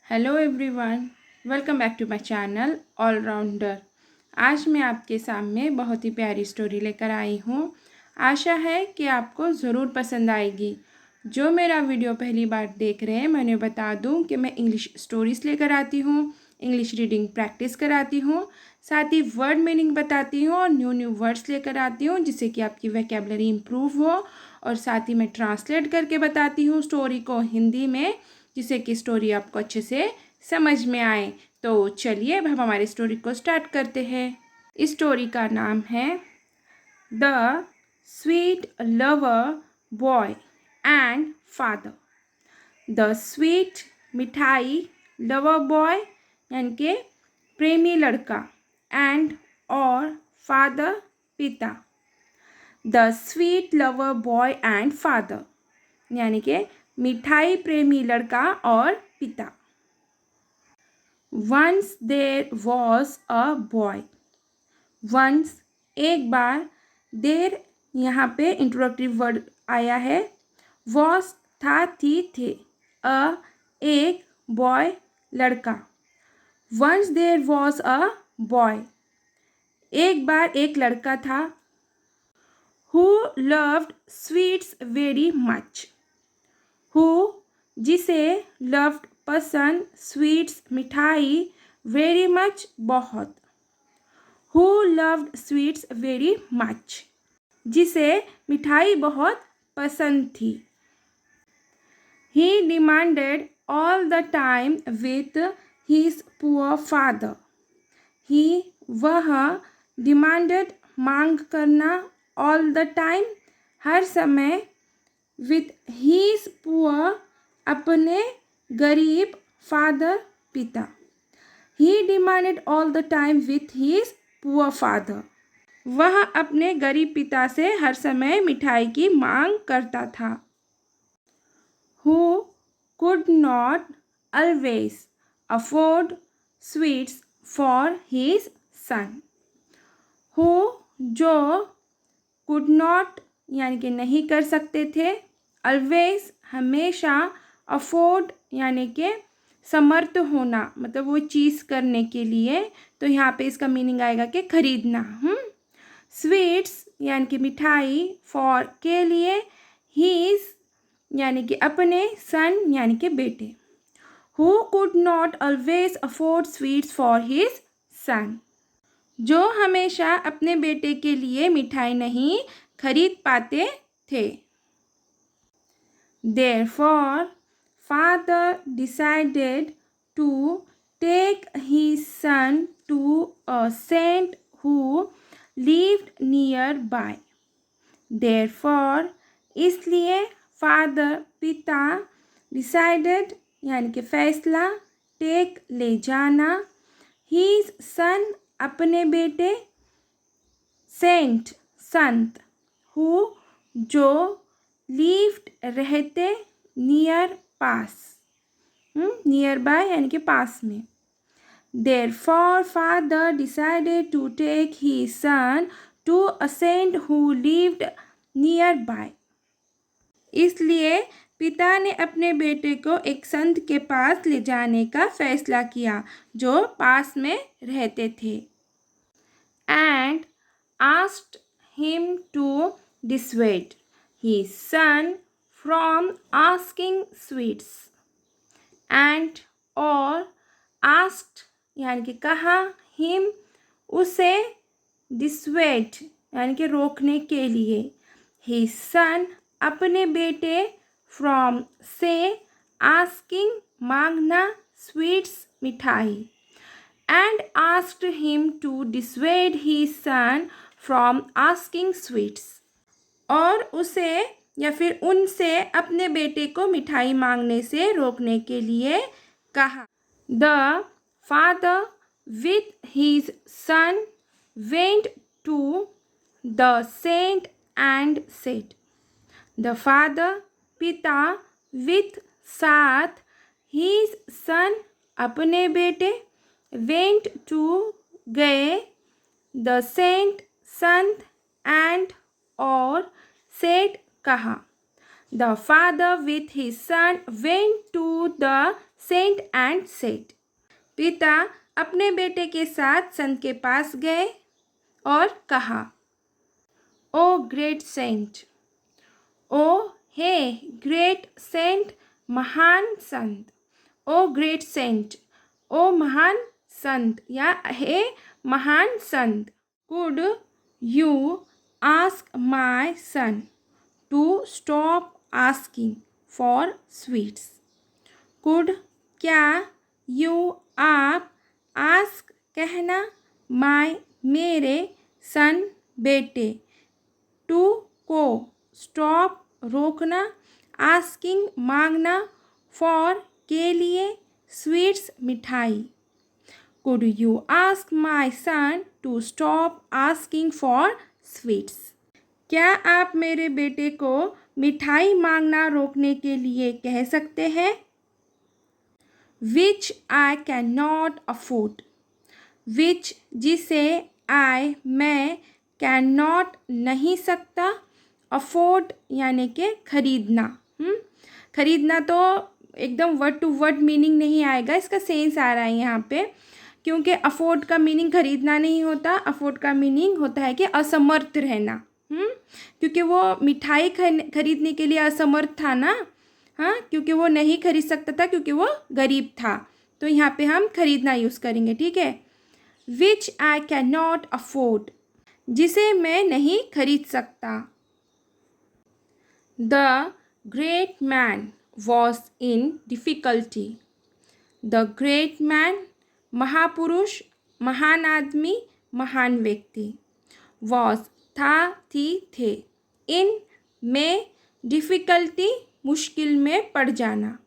Hello everyone, welcome back to my channel Allrounder. आज मैं आपके सामने बहुत ही प्यारी स्टोरी लेकर आई हूँ। आशा है कि आपको ज़रूर पसंद आएगी। जो मेरा वीडियो पहली बार देख रहे हैं, मैं उन्हें बता दूँ कि मैं इंग्लिश स्टोरीज़ लेकर आती हूँ, इंग्लिश रीडिंग प्रैक्टिस कराती हूँ, साथ ही वर्ड मीनिंग बताती हूँ और न्यू न्यू वर्ड्स लेकर आती हूँ जिससे कि आपकी वोकैबुलरी इम्प्रूव हो। और साथ ही मैं ट्रांसलेट करके बताती हूँ स्टोरी को हिंदी में, जिससे कि स्टोरी आपको अच्छे से समझ में आए। तो चलिए अब हम हमारी स्टोरी को स्टार्ट करते हैं। इस स्टोरी का नाम है the sweet lover boy and father. The sweet मिठाई, लवर बॉय यानी कि प्रेमी लड़का, एंड और फादर पिता। The sweet lover boy and father यानी कि मिठाई प्रेमी लड़का और पिता। Once there was a boy. Once एक बार, देर यहाँ पे इंट्रोडक्टिव वर्ड आया है। was था, थी, थे। a एक, बॉय लड़का। Once there was a boy. एक बार एक लड़का था। who loved sweets very much. who जिसे, loved पसंद, स्वीट्स मिठाई, वेरी मच बहुत। Who loved sweets very much जिसे मिठाई बहुत पसंद थी। He demanded all the time with his poor father. He वह, डिमांडेड मांग करना, ऑल द टाइम हर समय, विथ हिज पुअर अपने गरीब, फादर पिता। He demanded all the time with his poor father. वह अपने गरीब पिता से हर समय मिठाई की मांग करता था। Who could not always afford sweets for his son. Who जो, कुड नॉट यानी कि नहीं कर सकते थे, ऑलवेज हमेशा, अफोर्ड यानी कि समर्थ होना, मतलब वो चीज़ करने के लिए। तो यहाँ पे इसका मीनिंग आएगा कि खरीदना। स्वीट्स यानी कि मिठाई, फॉर के लिए, हीज यानी कि अपने, सन यानी कि बेटे। Who could not always afford sweets for his son, जो हमेशा अपने बेटे के लिए मिठाई नहीं खरीद पाते थे। Therefore, father decided to take his son to a saint who lived nearby. Therefore, इसलिए, father पिता, decided यानी कि फैसला, take ले जाना, his son अपने बेटे, saint संत, who जो, lived रहते, नियर पास, नियर बाय यानी कि पास में। Therefore, father decided to take his son to a saint who lived nearby. इसलिए पिता ने अपने बेटे को एक संत के पास ले जाने का फैसला किया जो पास में रहते थे। And asked him to dissuade his son from asking sweets. And और asked यानी कि कहा, him उसे, dissuade यानी कि रोकने के लिए, his son अपने बेटे, from से, asking मांगना, sweets मिठाई। And asked him to dissuade his son from asking sweets. और उसे या फिर उनसे अपने बेटे को मिठाई मांगने से रोकने के लिए कहा। The father with his son went to the saint and said. The father पिता, with साथ, his son अपने बेटे, went to गए, the saint संत, and और said कहा। The father with his son went to the saint and said. पिता अपने बेटे के साथ संत के पास गए और कहा, ओ ग्रेट सेंट, ओ हे ग्रेट सेंट, महान संत, ओ ग्रेट सेंट, ओ महान संत या हे महान संत, could you ask my son to stop asking for sweets. Could क्या, यू आप, आस्क कहना, माय मेरे, सन बेटे, टू को, स्टॉप रोकना, आस्किंग मांगना, फॉर के लिए, स्वीट्स मिठाई। Could you ask my son to stop asking for sweets. क्या आप मेरे बेटे को मिठाई मांगना रोकने के लिए कह सकते हैं? विच आई कैन नॉट अफोर्ड। विच जिसे, आई मैं, कैन नॉट नहीं सकता, अफोर्ड यानी कि खरीदना। खरीदना तो एकदम वर्ड टू वर्ड मीनिंग नहीं आएगा, इसका सेंस आ रहा है यहाँ पे, क्योंकि अफोर्ड का मीनिंग खरीदना नहीं होता। अफोर्ड का मीनिंग होता है कि असमर्थ रहना। क्योंकि वो मिठाई खरीदने के लिए असमर्थ था ना, हाँ, क्योंकि वो नहीं खरीद सकता था, क्योंकि वो गरीब था। तो यहाँ पे हम खरीदना यूज़ करेंगे, ठीक है। विच आई कैन नॉट अफोर्ड, जिसे मैं नहीं खरीद सकता। The great man was in difficulty. The great man महापुरुष, महान आदमी, महान व्यक्ति, वॉज था, थी, थे, इन में, डिफ़िकल्टी मुश्किल में पड़ जाना।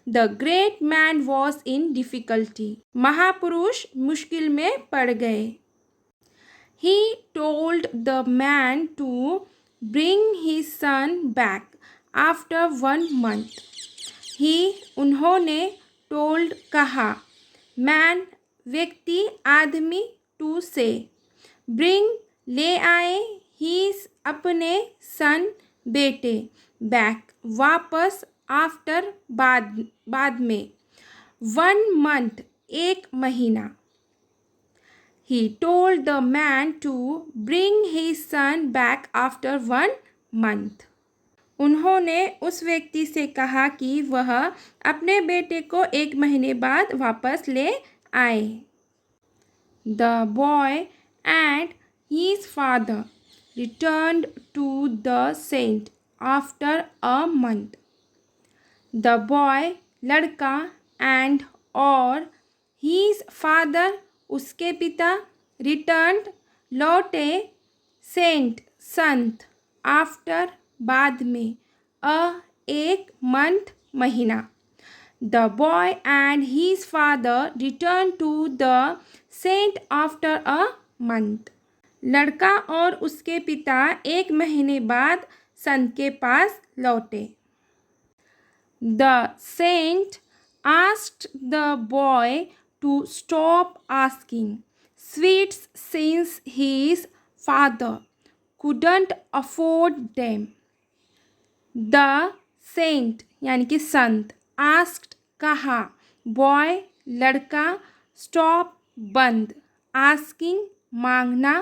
The great man was in difficulty, महापुरुष मुश्किल में पड़ गए। He told the man to bring his son back after 1 month। He उन्होंने, टोल्ड कहा, मैन व्यक्ति, आदमी, टू से, ब्रिंग ले आए, हीज अपने, सन बेटे, बैक वापस, आफ्टर बाद में, 1 month 1 महीना। He told the man to bring his son back after 1 month। उन्होंने उस व्यक्ति से कहा कि वह अपने बेटे को 1 महीने बाद वापस ले आए। The boy and his father returned to the saint after a month। The boy लड़का, and और, his father उसके पिता, returned लौटे, saint संत, after बाद में, a 1 month महीना। The boy and his father returned to the saint after a month। लड़का और उसके पिता 1 महीने बाद संत के पास लौटे। The saint asked the boy to stop asking sweets since his father couldn't afford them। The saint यानी कि संत, asked कहा, boy लड़का, stop बंद, asking मांगना,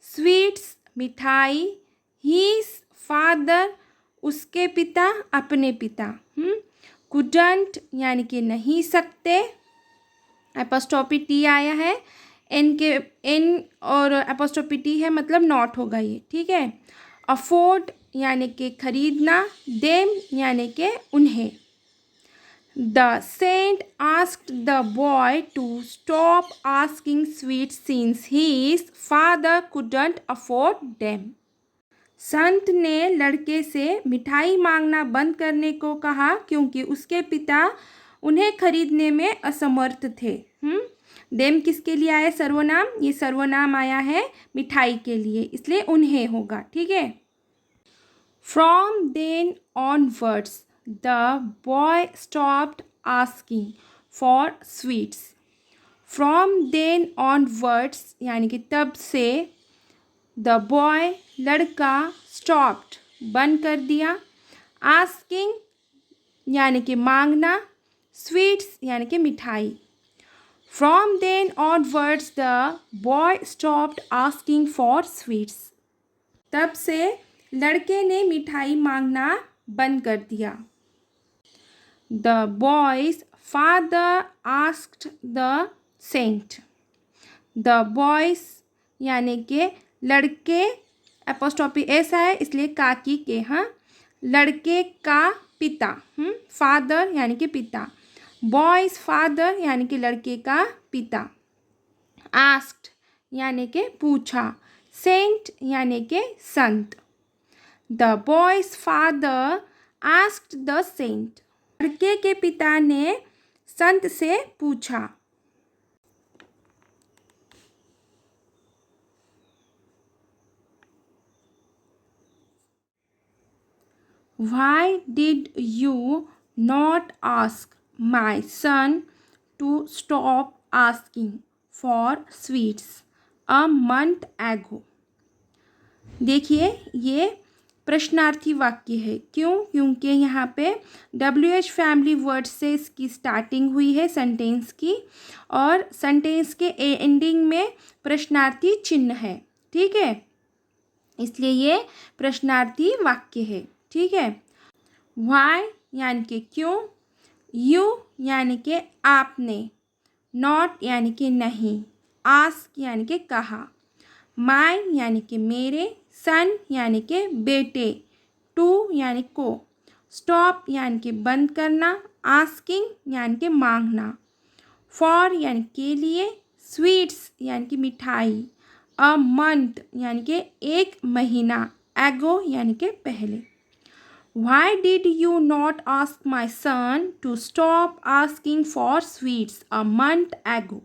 sweets मिठाई, his father उसके पिता, अपने पिता, couldn't यानी कि नहीं सकते, एपोस्ट्रोफी टी आया है, एन और एपोस्ट्रोफी टी है, मतलब नॉट होगा ये, ठीक है। अफोर्ड यानी कि खरीदना, देम यानी कि उन्हें। The saint asked the boy to stop asking sweet since his father couldn't afford them. संत ने लड़के से मिठाई मांगना बंद करने को कहा, क्योंकि उसके पिता उन्हें खरीदने में असमर्थ थे। देम किसके लिए आया सर्वनाम? ये सर्वनाम आया है मिठाई के लिए, इसलिए उन्हें होगा, ठीक है। From then onwards the boy stopped asking for sweets. From then onwards यानी कि तब से, द बॉय लड़का, स्टॉप्ड बंद कर दिया, आस्किंग यानी कि मांगना, स्वीट्स यानी कि मिठाई। From then onwards the boy stopped asking for sweets. तब से लड़के ने मिठाई मांगना बंद कर दिया। The boy's father asked the saint. The boy's यानी कि लड़के, एपोस्ट्रोफी ऐसा है इसलिए काकी के, हाँ, लड़के का पिता, फादर यानी कि पिता, बॉयज फादर यानी कि लड़के का पिता, आस्क्ड यानी कि पूछा, सेंट यानी कि संत। The boy's father asked the saint. लड़के के पिता ने संत से पूछा। Why did you not ask my son to stop asking for sweets a month ago? देखिए ये प्रश्नार्थी वाक्य है। क्यों? क्योंकि यहाँ पे WH फैमिली वर्ड से इसकी स्टार्टिंग हुई है सेंटेंस की, और सेंटेंस के एंडिंग में प्रश्नार्थी चिन्ह है। ठीक है, इसलिए ये प्रश्नार्थी वाक्य है। ठीक है। वाई यानी कि क्यों, यू यानी कि आपने, नॉट यानी कि नहीं, आस्क यानी कि कहा, माई यानी कि मेरे, सन यानी कि बेटे, टू यानी को, स्टॉप यानी कि बंद करना, आस्किंग यानी कि मांगना, फॉर यानी के लिए, स्वीट्स यानी कि मिठाई, अ मंथ यानी कि एक महीना, एगो यानी कि पहले। Why did you not ask my son to stop asking for sweets a month ago?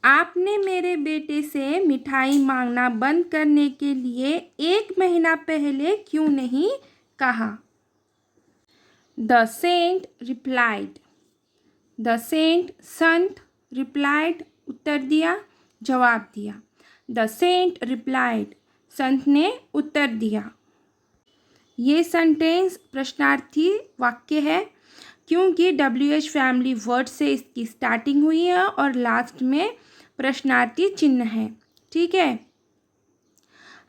आपने मेरे बेटे से मिठाई मांगना बंद करने के लिए 1 महीना पहले क्यों नहीं कहा? The saint replied. The saint, Sant, replied, उत्तर दिया, जवाब दिया। The saint replied, संत ने उत्तर दिया। ये सेंटेंस प्रश्नार्थी वाक्य है क्योंकि WH फैमिली वर्ड से इसकी स्टार्टिंग हुई है और लास्ट में प्रश्नार्थी चिन्ह है। ठीक है।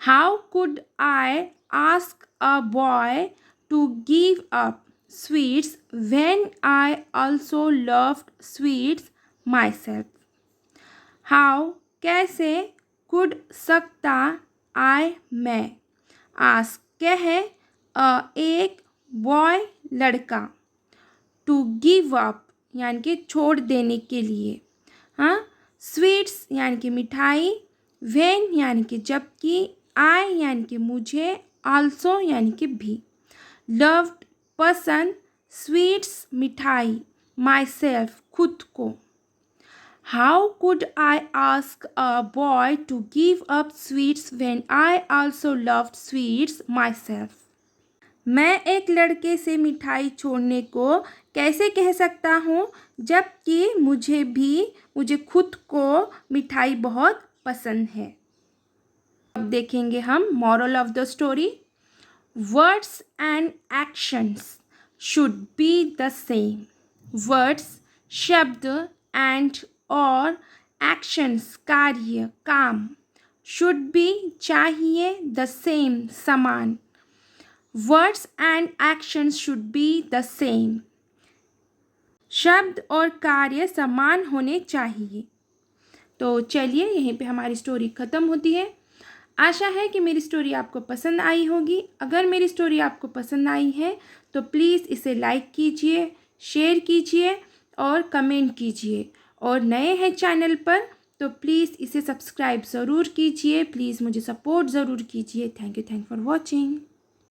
How could I ask a boy to give up sweets when I also loved sweets myself. How कैसे, कुड सकता, आई मैं, आस्क कहे, एक, बॉय लड़का, टू गिव अप यानी कि छोड़ देने के लिए, हाँ, स्वीट्स यानी कि मिठाई, व्हेन यानी कि जबकि, आई यानी कि मुझे, आल्सो यानी कि भी, लव्ड पसंद, स्वीट्स मिठाई, माई सेल्फ खुद को। How could I ask a boy to give up sweets when I also loved sweets myself. मैं एक लड़के से मिठाई छोड़ने को कैसे कह सकता हूँ जबकि मुझे खुद को मिठाई बहुत पसंद है। अब देखेंगे हम moral of the story. Words and actions should be the same. Words शब्द, एंड और एक्शंस कार्य, काम, शुड बी चाहिए, द सेम समान। Words and actions should be the same. शब्द और कार्य समान होने चाहिए। तो चलिए यहीं पे हमारी स्टोरी ख़त्म होती है। आशा है कि मेरी स्टोरी आपको पसंद आई होगी। अगर मेरी स्टोरी आपको पसंद आई है तो प्लीज़ इसे लाइक कीजिए, शेयर कीजिए और कमेंट कीजिए, और नए हैं चैनल पर तो प्लीज़ इसे सब्सक्राइब ज़रूर कीजिए। प्लीज़ मुझे सपोर्ट ज़रूर कीजिए। Thank you for watching.